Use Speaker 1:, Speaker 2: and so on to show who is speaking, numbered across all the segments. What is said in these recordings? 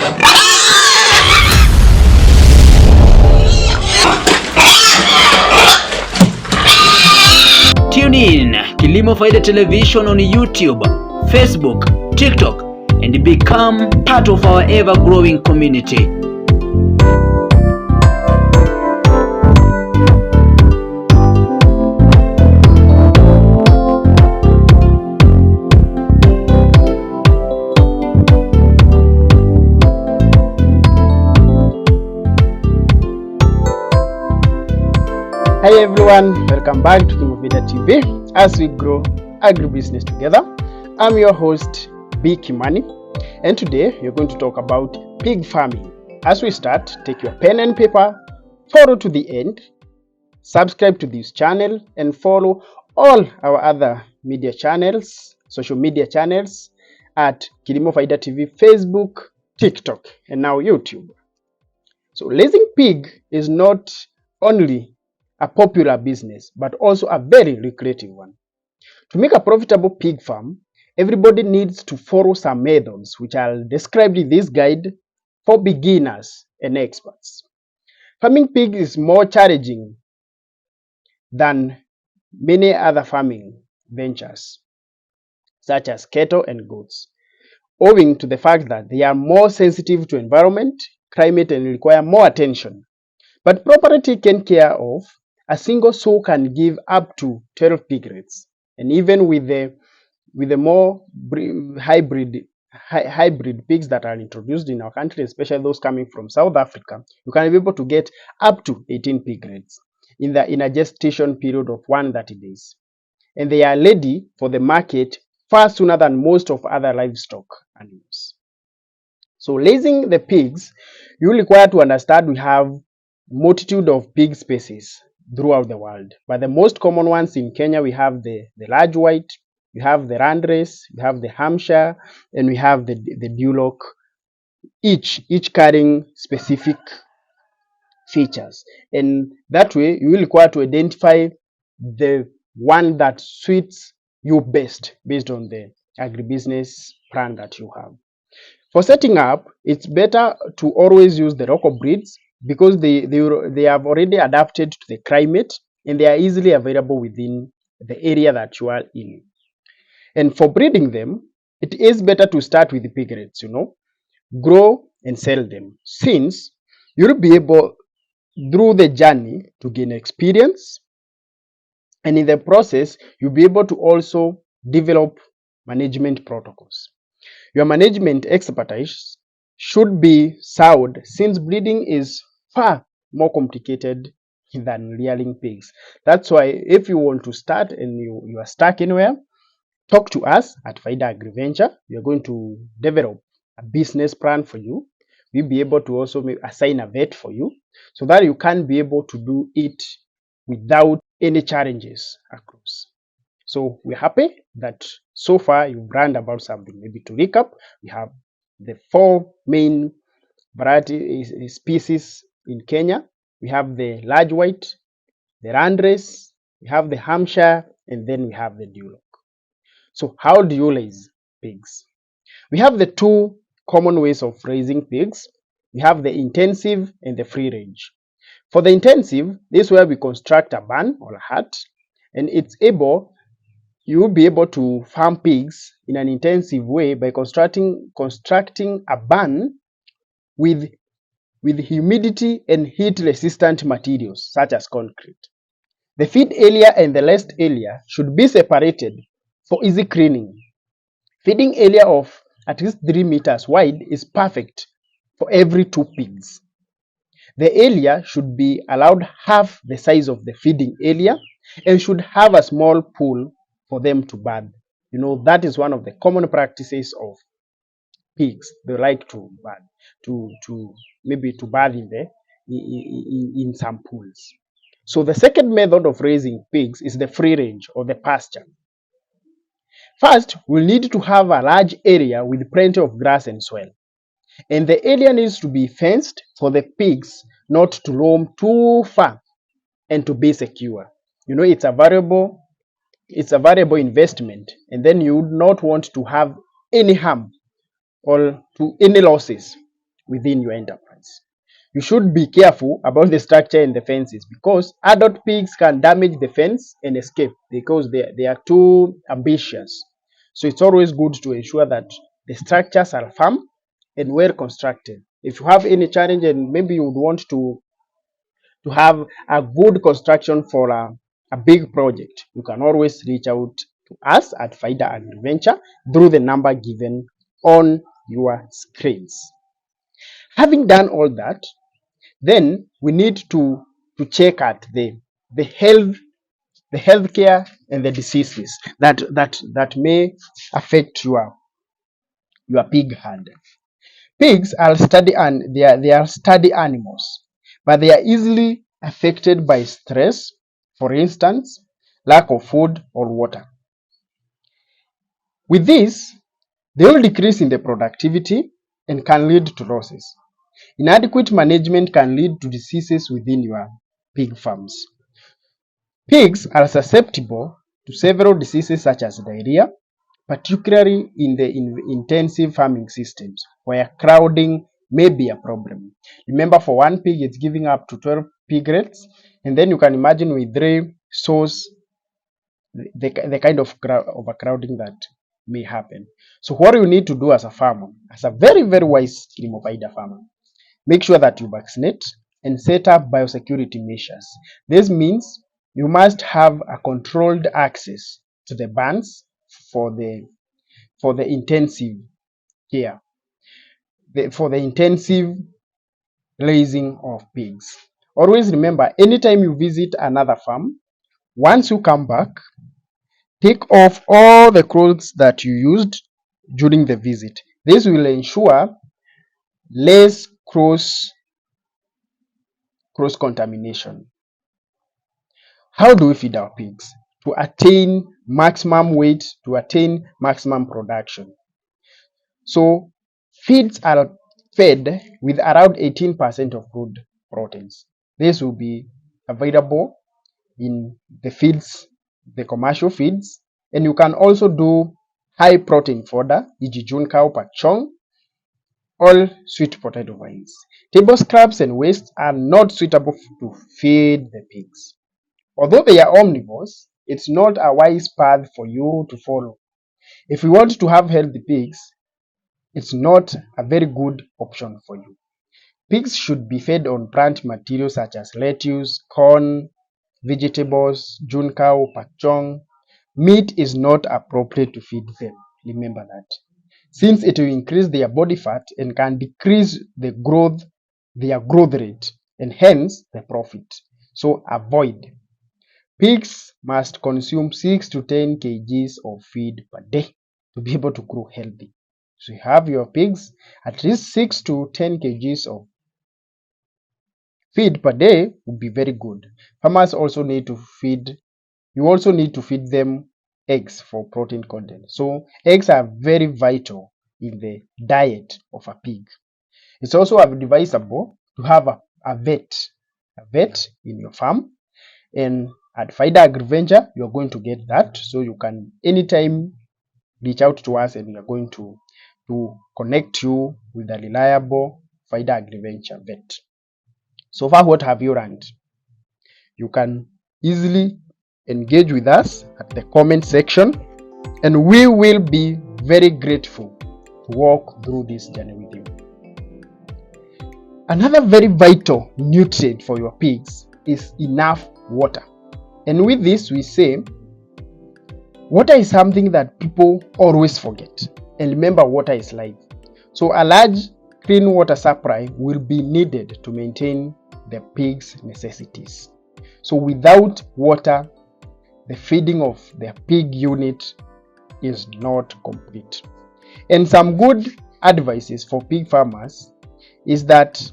Speaker 1: Tune in Kilimo Faida Television on YouTube, Facebook, TikTok, and become part of our ever-growing community.
Speaker 2: Hi everyone, welcome back to Kilimo Faida TV as we grow agribusiness together. I'm your host B. Kimani, and today we're going to talk about pig farming. As we start, take your pen and paper, follow to the end, subscribe to this channel, and follow all our other media channels, social media channels at Kilimo Faida TV, Facebook, TikTok, and now YouTube. So raising pig is not only a popular business, but also a very lucrative one. To make a profitable pig farm, everybody needs to follow some methods which are described in this guide for beginners and experts. Farming pig is more challenging than many other farming ventures, such as cattle and goats, owing to the fact that they are more sensitive to environment, climate, and require more attention. But properly taken care of, a single sow can give up to 12 piglets, and even with the more hybrid pigs that are introduced in our country, especially those coming from South Africa, you can be able to get up to 18 piglets in a gestation period of 130 days, and they are ready for the market far sooner than most of other livestock animals. So raising the pigs, you require to understand we have multitude of pig species throughout the world, but the most common ones in Kenya, we have the large white, we have the landrace, we have the Hampshire, and we have the Duloc, each carrying specific features, and that way you will require to identify the one that suits you best based on the agribusiness plan that you have. For setting up, it's better to always use the local breeds because they have already adapted to the climate and they are easily available within the area that you are in. And for breeding them, it is better to start with the piglets, grow and sell them, since you'll be able through the journey to gain experience, and in the process you'll be able to also develop management protocols. Your management expertise should be sound, since breeding is far more complicated than rearing pigs. That's why if you want to start and you are stuck anywhere, talk to us at Faida AgriVenture. We are going to develop a business plan for you. We'll be able to also assign a vet for you so that you can be able to do it without any challenges across. So we're happy that so far you've learned about something. Maybe to recap, we have the 4 main variety species in Kenya. We have the large white, the landrace, we have the Hampshire, and then we have the Duloc. So how do you raise pigs? We have the 2 common ways of raising pigs. We have the intensive and the free range. For the intensive, this is where we construct a barn or a hut, and you will be able to farm pigs in an intensive way by constructing a barn with humidity and heat resistant materials such as concrete. The feed area and the rest area should be separated for easy cleaning. Feeding area of at least 3 meters wide is perfect for every 2 pigs. The area should be allowed half the size of the feeding area and should have a small pool for them to bathe. That is one of the common practices of pigs. They like to bathe, to bathe in some pools. So the second method of raising pigs is the free range or the pasture. First, we'll need to have a large area with plenty of grass and soil. And the area needs to be fenced for the pigs not to roam too far and to be secure. It's a variable investment, and then you would not want to have any harm or to any losses within your enterprise. You should be careful about the structure and the fences because adult pigs can damage the fence and escape because they are too ambitious. So it's always good to ensure that the structures are firm and well constructed. If you have any challenge and maybe you would want to have a good construction for a big project, you can always reach out to us at Faida Agriventure through the number given on your screens. Having done all that, then we need to check at the health, the healthcare and the diseases that may affect your pig herd. Pigs are steady and they are steady animals, but they are easily affected by stress, for instance, lack of food or water. With this, they will decrease in the productivity and can lead to losses. Inadequate management can lead to diseases within your pig farms. Pigs are susceptible to several diseases such as diarrhea, particularly in the intensive farming systems where crowding may be a problem. Remember, for one pig, it's giving up to 12 piglets, and then you can imagine with 3 sows the kind of overcrowding that may happen. So, what you need to do as a farmer, as a very, very wise Limophaida farmer, make sure that you vaccinate and set up biosecurity measures. This means you must have a controlled access to the barns for the intensive care, for the intensive raising of pigs. Always remember, anytime you visit another farm, once you come back, take off all the clothes that you used during the visit. This will ensure less cross contamination. How do we feed our pigs? To attain maximum weight, to attain maximum production. So feeds are fed with around 18% of good proteins. This will be available in the feeds, the commercial feeds, and you can also do high protein fodder, e.g. June cow, pak chong, all sweet potato vines. Table scraps and waste are not suitable to feed the pigs. Although they are omnivores, it's not a wise path for you to follow. If you want to have healthy pigs, it's not a very good option for you. Pigs should be fed on plant materials such as lettuce, corn, vegetables, June cow, pak chong. Meat is not appropriate to feed them. Remember that. Since it will increase their body fat and can decrease their growth rate, and hence the profit. So avoid. Pigs must consume 6 to 10 kgs of feed per day to be able to grow healthy. So you have your pigs, at least 6 to 10 kgs of feed per day would be very good. Farmers also need to feed, you also need to feed them eggs for protein content. So eggs are very vital in the diet of a pig. It's also advisable to have a vet in your farm, and at Faida Agriventure you're going to get that, so you can anytime reach out to us and we are going to connect you with a reliable Faida Agriventure vet. So far, what have you learned? You can easily engage with us at the comment section, and we will be very grateful to walk through this journey with you. Another very vital nutrient for your pigs is enough water. And with this, we say water is something that people always forget. And remember, water is life. So a large clean water supply will be needed to maintain the pigs' necessities. So without water, the feeding of the pig unit is not complete. And some good advices for pig farmers is that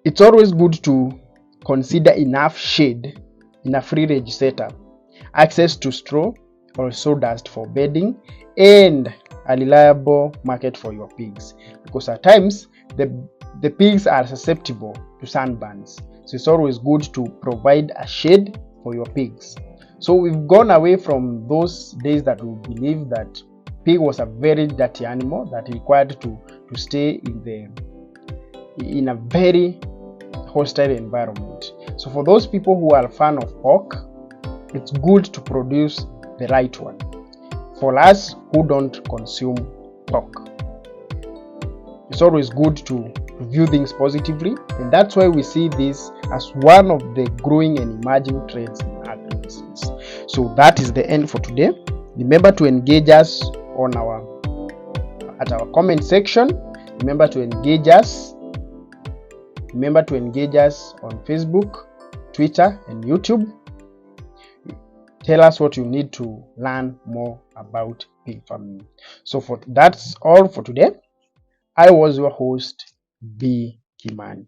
Speaker 2: it's always good to consider enough shade in a free range setup, access to straw or sawdust for bedding, and a reliable market for your pigs, because at times the pigs are susceptible to sunburns. So it's always good to provide a shade for your pigs. So we've gone away from those days that we believe that pig was a very dirty animal that required to stay in a very hostile environment. So for those people who are a fan of pork, it's good to produce the right one. For us who don't consume pork, it's always good to view things positively, and that's why we see this as one of the growing and emerging trends in agribusiness. So that is the end for today. Remember to engage us at our comment section. Remember to engage us on Facebook, Twitter, and YouTube. Tell us what you need to learn more about pig farming. So that's all for today. I was your host, B. Kimani.